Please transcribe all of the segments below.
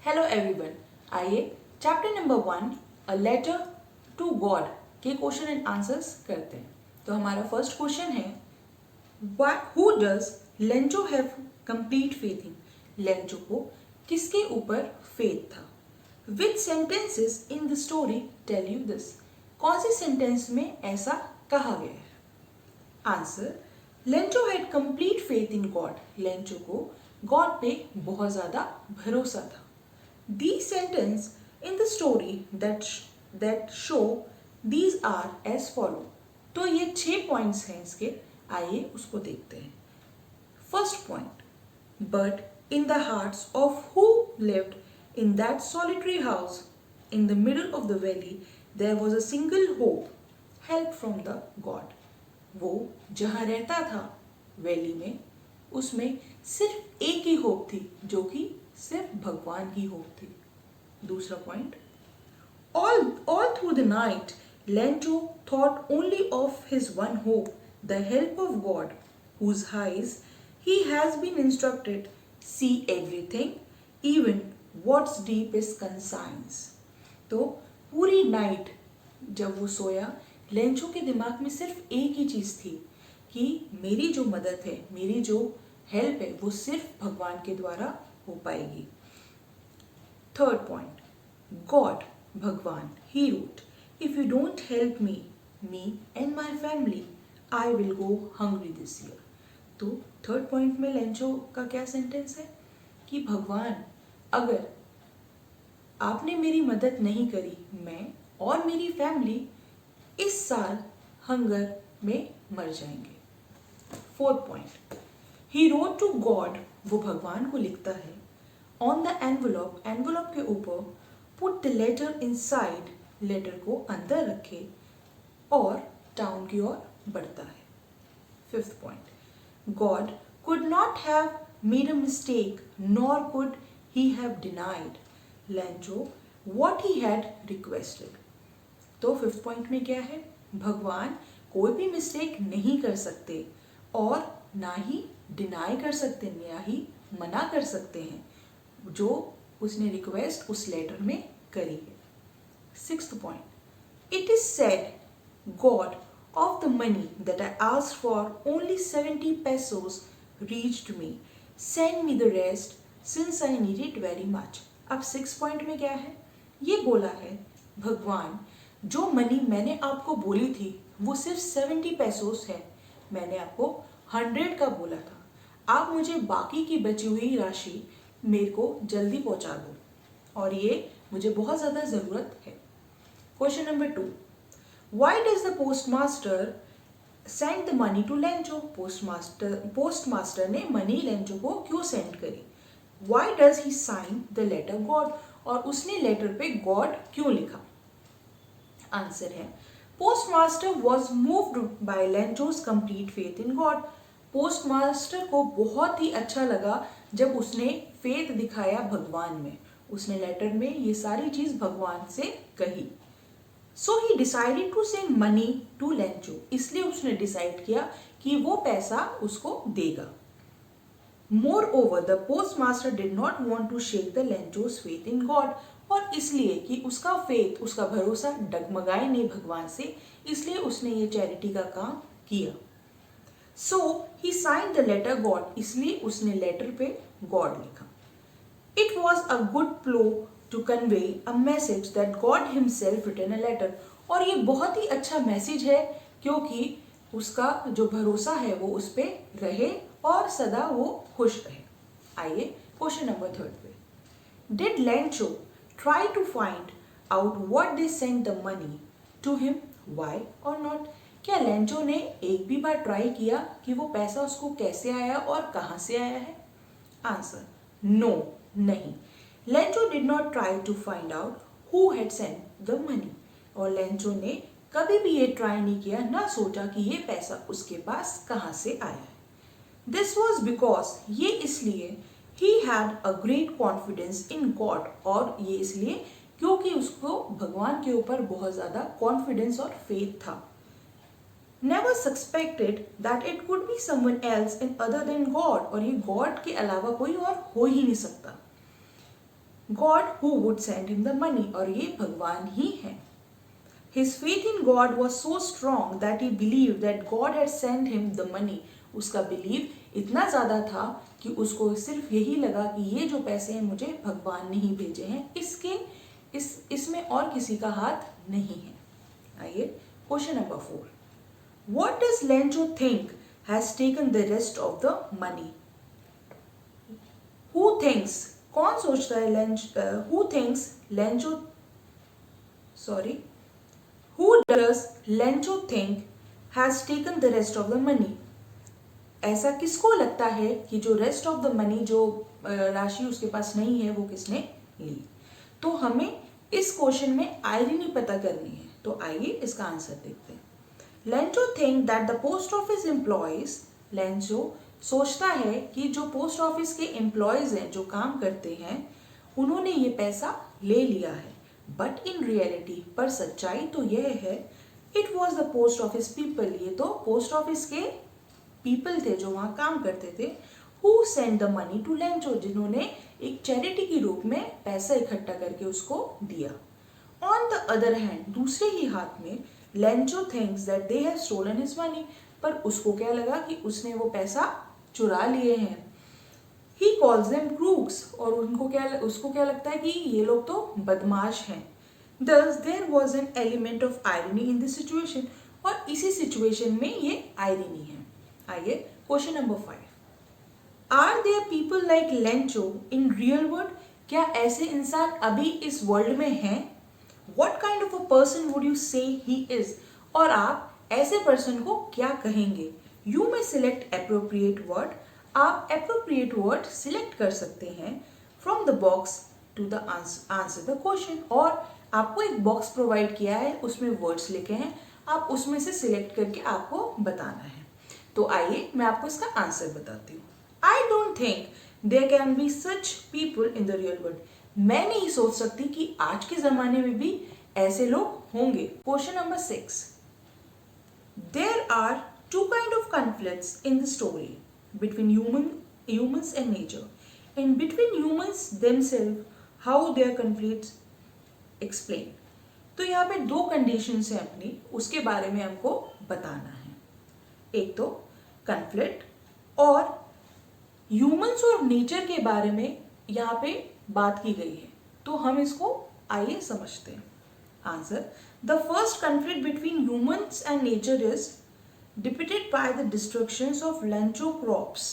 Hello everyone, आइए chapter number 1 a letter to God के question and answers करते हैं। तो हमारा फर्स्ट क्वेश्चन है who does Lencho have complete faith in. Lencho को किसके ऊपर फेथ था? Which sentences in the story tell you this? कौन सी सेंटेंस में ऐसा कहा गया है? Answer, Lencho had complete faith in God. Lencho को गॉड पे बहुत ज़्यादा भरोसा था। These sentences in the story that show these are as follow. तो ये 6 पॉइंट्स हैं इसके, आइए उसको देखते हैं। First point, but in the hearts of who lived in that solitary house in the middle of the valley there was a single hope, help from the God. वो जहाँ रहता था वैली में, उसमें सिर्फ एक ही होप थी, जो कि सिर्फ भगवान की होप थी। दूसरा point, all through the night Lencho thought only of his one hope, the help of God, whose eyes he has been instructed see everything, even what's deepest conscience. तो पूरी नाइट जब वो सोया, लेंचो के दिमाग में सिर्फ एक ही चीज़ थी कि मेरी जो मदद है, मेरी जो हेल्प है, वो सिर्फ भगवान के द्वारा हो पाएगी। थर्ड पॉइंट, गॉड, भगवान, he wrote, if you don't help me and my family I will go hungry this year. तो थर्ड पॉइंट में लेंचो का क्या सेंटेंस है कि भगवान, अगर आपने मेरी मदद नहीं करी, मैं और मेरी फैमिली इस साल हंगर में मर जाएंगे। Fourth point, he wrote to God, वो भगवान को लिखता है। ऑन द एनवलप, एनवलप के ऊपर put the letter inside, letter को अंदर रखे और टाउन की ओर बढ़ता है। Fifth point, God could not have made a mistake nor could he have denied Lencho what he had requested. तो फिफ्थ पॉइंट में क्या है? भगवान कोई भी मिस्टेक नहीं कर सकते और ना ही डिनाई कर सकते, ना ही मना कर सकते हैं जो उसने रिक्वेस्ट उस लेटर में करी है। Sixth point, it is said God of the money that I asked for only 70 pesos reached me, send me the rest since I need it very much. अब 6 पॉइंट में क्या है? ये बोला है भगवान, जो मनी मैंने आपको बोली थी वो सिर्फ 70 pesos है, मैंने आपको 100 का बोला था, आप मुझे बाकी की बची हुई राशि मेरे को जल्दी पहुंचा दो और ये मुझे बहुत ज़्यादा ज़रूरत है। Question number 2, why does the postmaster send the money to Lencho? Postmaster ने मनी लेंचो को क्यों सेंड करी? Why does he sign the letter God, और उसने लेटर पे गॉड क्यों लिखा? आंसर है, postmaster was moved by Lencho's complete faith in God. Postmaster को बहुत ही अच्छा लगा जब उसने फेथ दिखाया भगवान में, उसने लेटर में ये सारी चीज भगवान से कही। So he decided to send money to Lencho, इसलिए उसने डिसाइड किया कि वो पैसा उसको देगा। Moreover the postmaster did not want to shake the Lencho's faith in God, और इसलिए कि उसका फेथ, उसका भरोसा डगमगाए नहीं भगवान से, इसलिए उसने ये चैरिटी का काम किया। So he sign the letter God, इसलिए उसने लेटर पे गॉड लिखा। It was a good ploy to convey a message that God himself written a letter, और ये बहुत ही अच्छा मैसेज है क्योंकि उसका जो भरोसा है वो उस पर रहे और सदा वो खुश रहे। आइए क्वेश्चन नंबर 3 पे, did Lencho try to find out what they send the money to him, why और नॉट? क्या लेंचो ने एक भी बार ट्राई किया कि वो पैसा उसको कैसे आया और कहाँ से आया है? आंसर, नो, नहीं। Lencho did not try to find out who had sent the money, और लेंचो ने कभी भी ये ट्राई नहीं किया, ना सोचा कि ये पैसा उसके पास कहाँ से आया है। दिस वॉज बिकॉज, ये इसलिए, he had a great confidence in God, और ये इसलिए क्योंकि उसको भगवान के ऊपर बहुत ज़्यादा कॉन्फिडेंस और फेथ था। Never suspected that it could be someone else and other than God, और ये God के अलावा कोई और हो ही नहीं सकता। God who would send him the money, और ये भगवान ही हैं. His faith in God was so strong that he believed that God had sent him the money. उसका बिलीव इतना ज़्यादा था कि उसको सिर्फ यही लगा कि ये जो पैसे हैं मुझे भगवान ने ही भेजे हैं, इसमें और किसी का हाथ नहीं है. आइए question number 4. What does Lencho think has taken the rest of the money? Who thinks? कौन सोचता है who thinks Lencho? Sorry. Who does Lencho think has taken the rest of the money? ऐसा किसको लगता है कि जो रेस्ट ऑफ द मनी, जो राशि उसके पास नहीं है, वो किसने ली? तो हमें इस क्वेश्चन में आयरनी पता करनी है. तो आइए इसका आंसर देखते हैं. Lencho think that the post office employees, Lencho सोचता है कि जो पोस्ट ऑफिस के एम्प्लॉयज हैं, जो काम करते हैं, उन्होंने ये पैसा ले लिया है. बट इन रियलिटी, पर सच्चाई तो यह है, it was the post office people, ये तो पोस्ट ऑफिस के पीपल थे जो वहाँ काम करते थे. Who send the money to Lencho, जिन्होंने एक चैरिटी के रूप में पैसा इकट्ठा करके उसको दिया. ऑन द अदर हैंड, दूसरे ही हाथ में, Lencho thinks that they have stolen his money, पर उसको क्या लगा कि उसने वो पैसा चुरा लिए हैं. ही कॉल्स देम क्रूक्स, और उसको क्या लगता है कि ये लोग तो बदमाश हैं. Thus there was an element of irony in this situation, और इसी सिचुएशन में ये आयरनी है. आइए question number 5. Are there people like Lencho in real world, क्या ऐसे इंसान अभी इस वर्ल्ड में हैं? What kind of a person would you say he is, और आप ऐसे पर्सन को क्या कहेंगे? You may select appropriate word, आप एप्रोप्रिएट वर्ड सिलेक्ट कर सकते हैं from the box to the answer the question, और आपको एक बॉक्स प्रोवाइड किया है, उसमें वर्ड्स लिखे हैं, आप उसमें से सिलेक्ट करके आपको बताना है. तो आइए मैं आपको इसका आंसर बताती हूँ. I don't think there can be such people in the real world, मैं नहीं सोच सकती कि आज के ज़माने में भी ऐसे लोग होंगे. Question number 6. There are two kind of conflicts in the story between humans and nature, and between humans themselves, how their conflicts explain. तो यहाँ पे दो कंडीशंस हैं अपनी, उसके बारे में हमको बताना है. एक तो कन्फ्लिक्ट, और ह्यूमंस और नेचर के बारे में यहाँ पे बात की गई है. तो हम इसको आइए समझते हैं. Answer. The first conflict between humans and nature is depicted by the destructions of Lencho crops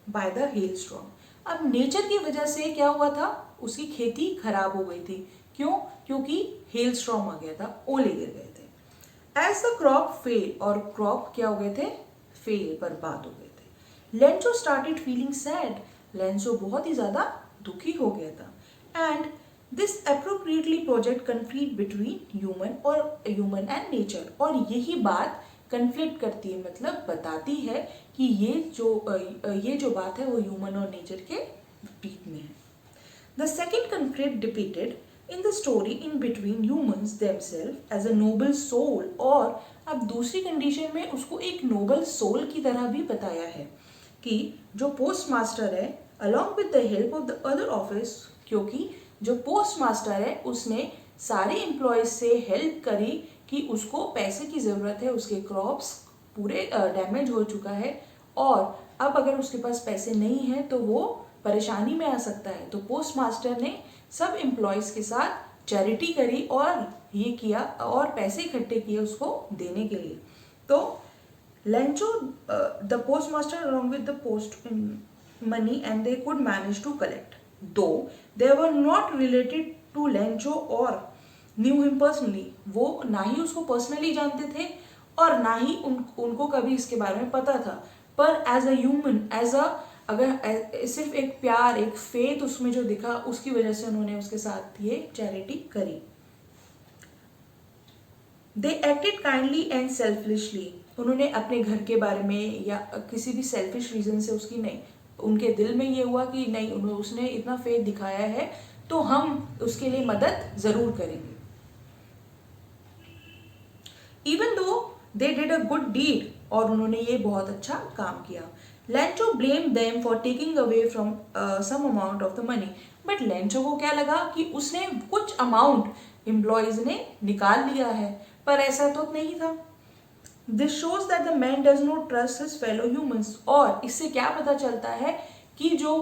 by the hailstorm. अब नेचर की वजह से क्या हुआ था, उसकी खेती खराब हो गई थी. क्यों? क्योंकि हेलस्टॉर्म आ गया था, ओले गिर गए थे. एज द क्रॉप फेल, और क्रॉप क्या हो गए थे, फेल, बर्बाद हो गए थे. Lencho started feeling sad, Lencho बहुत ही ज़्यादा दुखी हो गया था. And this appropriately project conflict between human and nature, और यही बात कन्फ्लिक्ट करती है, मतलब बताती है कि ये जो बात है वो ह्यूमन और नेचर के बीच में है. The second conflict depicted in the story in between humans themselves as a noble soul, और अब दूसरी कंडीशन में उसको एक नोबल सोल की तरह भी बताया है कि जो पोस्ट मास्टर है along with the help of the other office, क्योंकि जो पोस्ट मास्टर है उसने सारे एम्प्लॉयज से हेल्प करी कि उसको पैसे की ज़रूरत है, उसके क्रॉप्स पूरे डैमेज हो चुका है, और अब अगर उसके पास पैसे नहीं हैं तो वो परेशानी में आ सकता है. तो पोस्ट मास्टर ने सब एम्प्लॉयज़ के साथ चैरिटी करी और ये किया, और पैसे इकट्ठे किए उसको देने के लिए. तो Lencho the post master along with the post money and they could manage to collect, though they were not related to Lencho और न्यू हिम पर्सनली, वो ना ही उसको पर्सनली जानते थे और ना ही उनको कभी इसके बारे में पता था. पर एज अ ह्यूमन, अगर सिर्फ एक प्यार, एक फेथ उसमें जो दिखा, उसकी वजह से उन्होंने उसके साथ ये चैरिटी करी. दे एक्टेड काइंडली एंड सेल्फिशली, उन्होंने अपने घर के बारे में या किसी भी सेल्फिश रीजन से उसकी नहीं, उनके दिल में ये हुआ कि नहीं, उसने इतना फेथ दिखाया है तो हम उसके लिए मदद ज़रूर करेंगे. Even though they did a good deed, और उन्होंने ये बहुत अच्छा काम किया. Lencho blame them for taking away from some amount of the money, but Lencho को क्या लगा कि उसने कुछ अमाउंट एम्प्लॉयज ने निकाल लिया है, पर ऐसा तो नहीं था। This shows that the man does not trust his fellow humans. और इससे क्या पता चलता है कि जो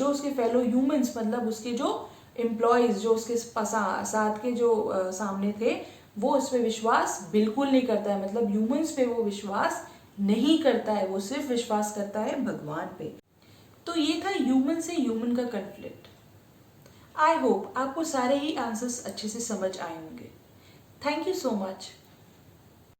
उसके फेलो ह्यूमंस मतलब उसके जो एम्प्लॉयज जो उसके साथ के जो सामने थे, वो उस पर विश्वास बिल्कुल नहीं करता है। मतलब ह्यूमंस पे वो विश्वास नहीं करता है, वो सिर्फ विश्वास करता है भगवान पे। तो ये था ह्यूमन से ह्यूमन का कन्फ्लिक्ट। आई होप आपको सारे ही आंसर्स अच्छे से समझ आए होंगे। Thank you so much.